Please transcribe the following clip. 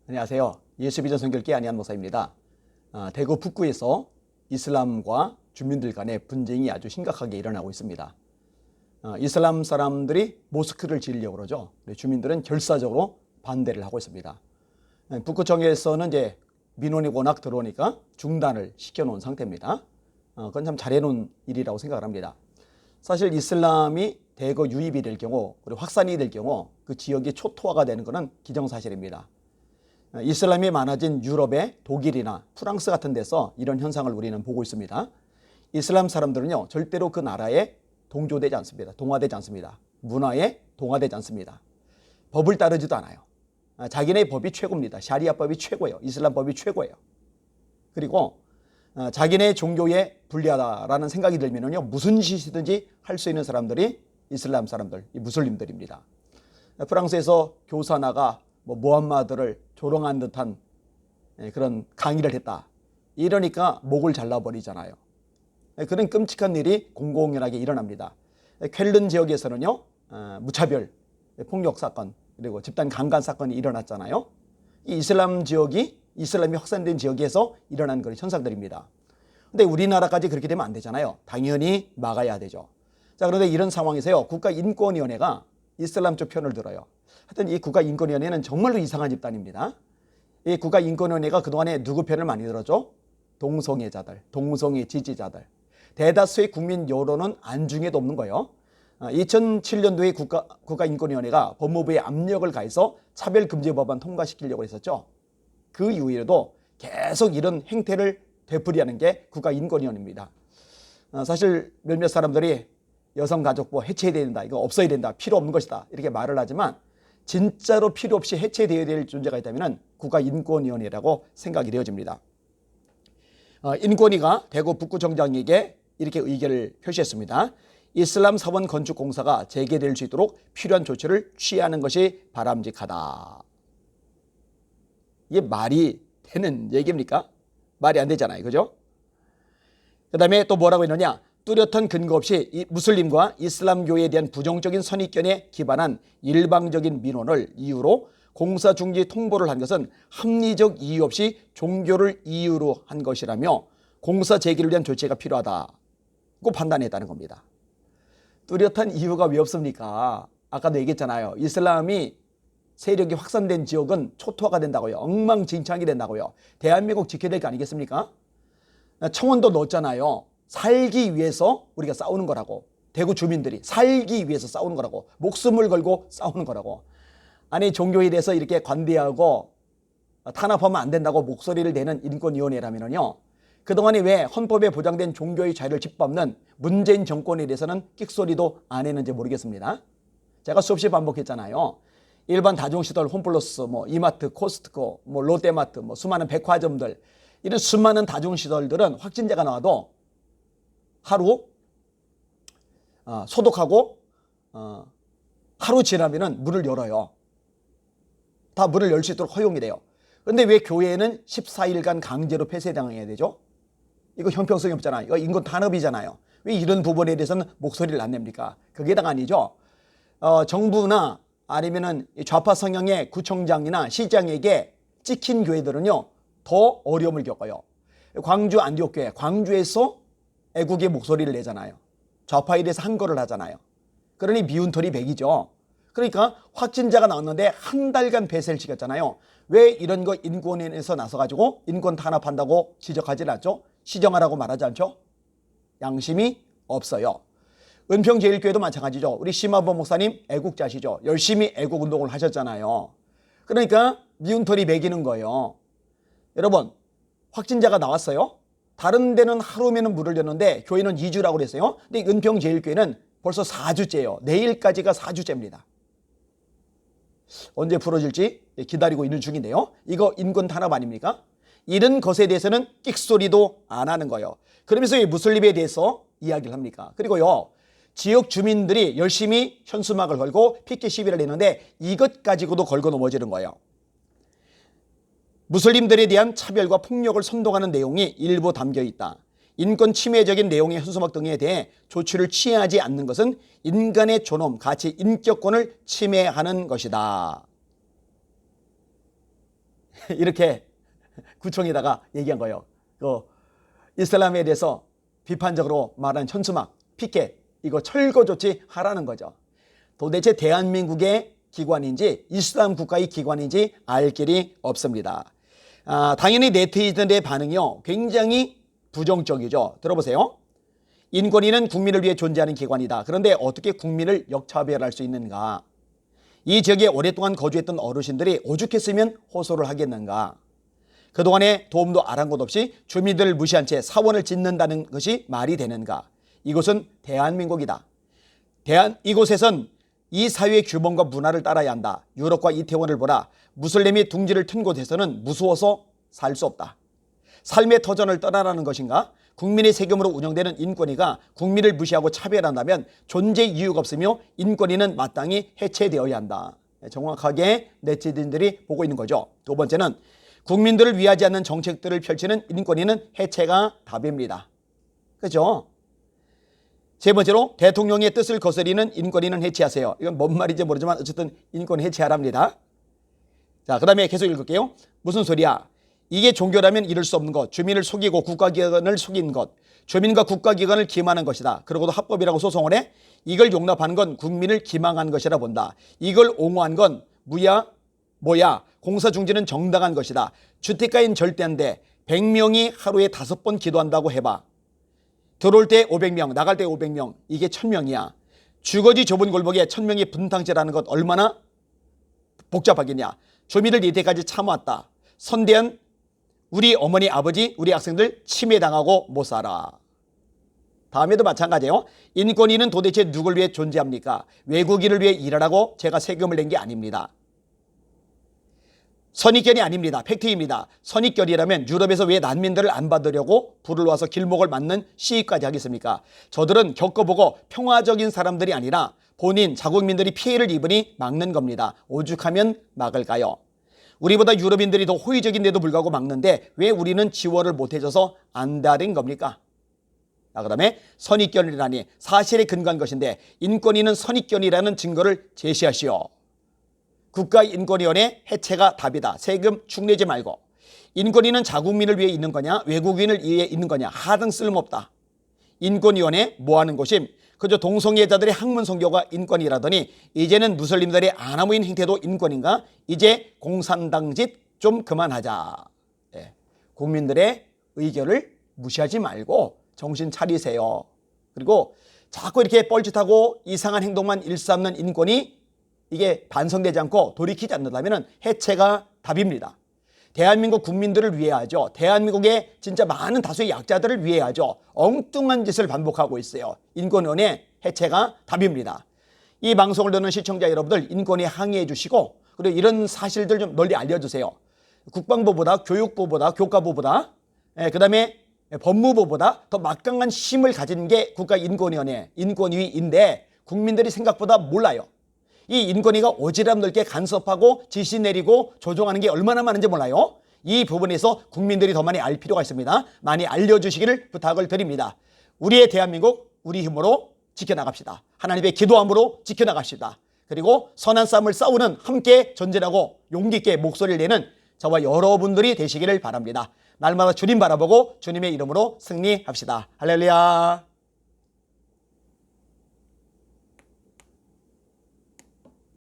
안녕하세요. 예수 비전 선교회 안희한 목사입니다. 대구 북구에서 이슬람과 주민들 간의 분쟁이 아주 심각하게 일어나고 있습니다. 이슬람 사람들이 모스크를 지으려고 그러죠. 주민들은 결사적으로 반대를 하고 있습니다. 북구청에서는 이제 민원이 워낙 들어오니까 중단을 시켜놓은 상태입니다. 그건 참 잘해놓은 일이라고 생각을 합니다. 사실 이슬람이 대거 유입이 될 경우, 그리고 확산이 될 경우 그 지역이 초토화가 되는 것은 기정사실입니다. 이슬람이 많아진 유럽의 독일이나 프랑스 같은 데서 이런 현상을 우리는 보고 있습니다. 이슬람 사람들은요, 절대로 그 나라에 동조되지 않습니다. 동화되지 않습니다. 문화에 동화되지 않습니다. 법을 따르지도 않아요. 자기네 법이 최고입니다. 샤리아법이 최고예요. 이슬람법이 최고예요. 그리고 자기네 종교에 불리하다라는 생각이 들면요, 무슨 짓이든지 할 수 있는 사람들이 이슬람 사람들, 이 무슬림들입니다. 프랑스에서 교사나가 무함마드를 조롱한 듯한 그런 강의를 했다. 이러니까 목을 잘라버리잖아요. 그런 끔찍한 일이 공공연하게 일어납니다. 쾰른 지역에서는요, 무차별 폭력 사건, 그리고 집단 강간 사건이 일어났잖아요. 이 이슬람 지역이, 이슬람이 확산된 지역에서 일어난 그런 현상들입니다. 근데 우리나라까지 그렇게 되면 안 되잖아요. 당연히 막아야 되죠. 자, 그런데 이런 상황에서요, 국가인권위원회가 이슬람 쪽 편을 들어요. 하여튼 이 국가인권위원회는 정말로 이상한 집단입니다. 이 국가인권위원회가 그동안에 누구 편을 많이 들었죠? 동성애자들, 동성애 지지자들. 대다수의 국민 여론은 안중에도 없는 거예요. 2007년도에 국가인권위원회가 법무부에 압력을 가해서 차별금지법안 통과시키려고 했었죠. 그 이후에도 계속 이런 행태를 되풀이하는 게 국가인권위원회입니다. 사실 몇몇 사람들이 여성가족부 해체해야 된다, 이거 없어야 된다, 필요 없는 것이다, 이렇게 말을 하지만 진짜로 필요 없이 해체되어야 될 존재가 있다면 국가인권위원회라고 생각이 되어집니다. 인권위가 대구 북구청장에게 이렇게 의견을 표시했습니다. 이슬람 사원 건축공사가 재개될 수 있도록 필요한 조치를 취하는 것이 바람직하다. 이게 말이 되는 얘기입니까? 말이 안 되잖아요. 그죠? 그 다음에 또 뭐라고 했느냐? 뚜렷한 근거 없이 이 무슬림과 이슬람교에 대한 부정적인 선입견에 기반한 일방적인 민원을 이유로 공사 중지 통보를 한 것은 합리적 이유 없이 종교를 이유로 한 것이라며 공사 재개를 위한 조치가 필요하다고 판단했다는 겁니다. 뚜렷한 이유가 왜 없습니까? 아까도 얘기했잖아요. 이슬람이 세력이 확산된 지역은 초토화가 된다고요. 엉망진창이 된다고요. 대한민국 지켜야 될 거 아니겠습니까? 청원도 넣었잖아요. 살기 위해서 우리가 싸우는 거라고. 대구 주민들이 살기 위해서 싸우는 거라고. 목숨을 걸고 싸우는 거라고. 아니, 종교에 대해서 이렇게 관대하고 탄압하면 안 된다고 목소리를 내는 인권위원회라면요, 그동안에 왜 헌법에 보장된 종교의 자유를 짓밟는 문재인 정권에 대해서는 끽소리도 안 했는지 모르겠습니다. 제가 수없이 반복했잖아요. 일반 다중시설 홈플러스, 이마트, 코스트코, 롯데마트, 수많은 백화점들, 이런 수많은 다중시설들은 확진자가 나와도 하루 소독하고 하루 지나면 문을 열어요. 다 문을 열 수 있도록 허용이 돼요. 그런데 왜 교회는 14일간 강제로 폐쇄당해야 되죠? 이거 형평성이 없잖아요. 이거 인권 탄압이잖아요. 왜 이런 부분에 대해서는 목소리를 안 냅니까? 그게 다 아니죠. 정부나 아니면은 좌파 성향의 구청장이나 시장에게 찍힌 교회들은요, 더 어려움을 겪어요. 광주 안디옥교회, 광주에서 애국의 목소리를 내잖아요. 좌파에 대해서 항거를 하잖아요. 그러니 미운 털이 백이죠. 그러니까 확진자가 나왔는데 한 달간 폐쇄를 시켰잖아요. 왜 이런 거 인권위에서 나서가지고 인권 탄압한다고 지적하지 않죠? 시정하라고 말하지 않죠? 양심이 없어요. 은평제일교회도 마찬가지죠. 우리 심화범 목사님 애국자시죠. 열심히 애국운동을 하셨잖아요. 그러니까 미운 털이 매기는 거예요. 여러분, 확진자가 나왔어요. 다른 데는 하루면은 문을 였는데 교회는 2주라고 그랬어요. 근데 은평제일교회는 벌써 4주째예요. 내일까지가 4주째입니다. 언제 풀어질지 기다리고 있는 중인데요. 이거 인권 탄압 아닙니까? 이런 것에 대해서는 끽소리도 안 하는 거예요. 그러면서 이 무슬림에 대해서 이야기를 합니까? 그리고요, 지역 주민들이 열심히 현수막을 걸고 피켓 시위를 했는데 이것 가지고도 걸고 넘어지는 거예요. 무슬림들에 대한 차별과 폭력을 선동하는 내용이 일부 담겨 있다. 인권 침해적인 내용의 현수막 등에 대해 조치를 취하지 않는 것은 인간의 존엄, 가치, 인격권을 침해하는 것이다. 이렇게 구청에다가 얘기한 거예요. 그 이슬람에 대해서 비판적으로 말한 현수막, 피켓 이거 철거 조치하라는 거죠. 도대체 대한민국의 기관인지 이슬람 국가의 기관인지 알 길이 없습니다. 당연히 네티즌의 반응이요 굉장히 부정적이죠. 들어보세요. 인권위는 국민을 위해 존재하는 기관이다. 그런데 어떻게 국민을 역차별할 수 있는가? 이 지역에 오랫동안 거주했던 어르신들이 오죽했으면 호소를 하겠는가? 그동안에 도움도 아랑곳 없이 주민들을 무시한 채 사원을 짓는다는 것이 말이 되는가? 이곳은 대한민국이다. 이곳에선 이 사회의 규범과 문화를 따라야 한다. 유럽과 이태원을 보라. 무슬림이 둥지를 튼 곳에서는 무서워서 살 수 없다. 삶의 터전을 떠나라는 것인가? 국민의 세금으로 운영되는 인권위가 국민을 무시하고 차별한다면 존재 이유가 없으며 인권위는 마땅히 해체되어야 한다. 정확하게 네티즌들이 보고 있는 거죠. 두 번째는 국민들을 위하지 않는 정책들을 펼치는 인권위는 해체가 답입니다. 그렇죠? 세 번째로 대통령의 뜻을 거스리는 인권위는 해체하세요. 이건 뭔 말인지 모르지만 어쨌든 인권 해체하랍니다. 자, 그 다음에 계속 읽을게요. 무슨 소리야? 이게 종교라면 이룰 수 없는 것, 주민을 속이고 국가기관을 속인 것, 주민과 국가기관을 기만한 것이다. 그러고도 합법이라고 소송을 해? 이걸 용납하는 건 국민을 기망한 것이라 본다. 이걸 옹호한 건 뭐야? 공사중지는 정당한 것이다. 주택가인 절대 안 돼. 100명이 하루에 5번 기도한다고 해봐. 들어올 때 500명, 나갈 때 500명, 이게 1000명이야. 주거지 좁은 골목에 1000명이 분탕질하는 것 얼마나 복잡하겠냐. 주민을 이때까지 참아왔다. 선대한 우리 어머니, 아버지, 우리 학생들 침해당하고 못 살아. 다음에도 마찬가지예요. 인권위는 도대체 누굴 위해 존재합니까? 외국인을 위해 일하라고 제가 세금을 낸 게 아닙니다. 선입견이 아닙니다. 팩트입니다. 선입견이라면 유럽에서 왜 난민들을 안 받으려고 불을 와서 길목을 막는 시위까지 하겠습니까? 저들은 겪어보고 평화적인 사람들이 아니라 본인 자국민들이 피해를 입으니 막는 겁니다. 오죽하면 막을까요? 우리보다 유럽인들이 더 호의적인데도 불구하고 막는데 왜 우리는 지원을 못해줘서 안달인 겁니까? 그 다음에 선입견이라니 사실에 근거한 것인데 인권위는 선입견이라는 증거를 제시하시오. 국가인권위원회 해체가 답이다. 세금 축내지 말고. 인권위는 자국민을 위해 있는 거냐 외국인을 위해 있는 거냐 하등 쓸모없다. 인권위원회 뭐하는 곳임? 그저 동성애자들의 학문 선교가 인권이라더니 이제는 무슬림들의 아나무인 행태도 인권인가? 이제 공산당 짓 좀 그만하자. 국민들의 의견을 무시하지 말고 정신 차리세요. 그리고 자꾸 이렇게 뻘짓하고 이상한 행동만 일삼는 인권이 이게 반성되지 않고 돌이키지 않는다면 해체가 답입니다. 대한민국 국민들을 위해 하죠. 대한민국의 진짜 많은 다수의 약자들을 위해 하죠. 엉뚱한 짓을 반복하고 있어요. 인권위원회 해체가 답입니다. 이 방송을 듣는 시청자 여러분들 인권위에 항의해 주시고 그리고 이런 사실들 좀 널리 알려주세요. 국방부보다 교육부보다 교과부보다 그 다음에 법무부보다 더 막강한 힘을 가진 게 국가인권위원회 인권위인데 국민들이 생각보다 몰라요. 이 인권위가 오지랖 넓게 간섭하고 지시 내리고 조종하는 게 얼마나 많은지 몰라요. 이 부분에서 국민들이 더 많이 알 필요가 있습니다. 많이 알려주시기를 부탁을 드립니다. 우리의 대한민국 우리 힘으로 지켜나갑시다. 하나님의 기도함으로 지켜나갑시다. 그리고 선한 싸움을 싸우는 함께 전진하고 용기 있게 목소리를 내는 저와 여러분들이 되시기를 바랍니다. 날마다 주님 바라보고 주님의 이름으로 승리합시다. 할렐루야.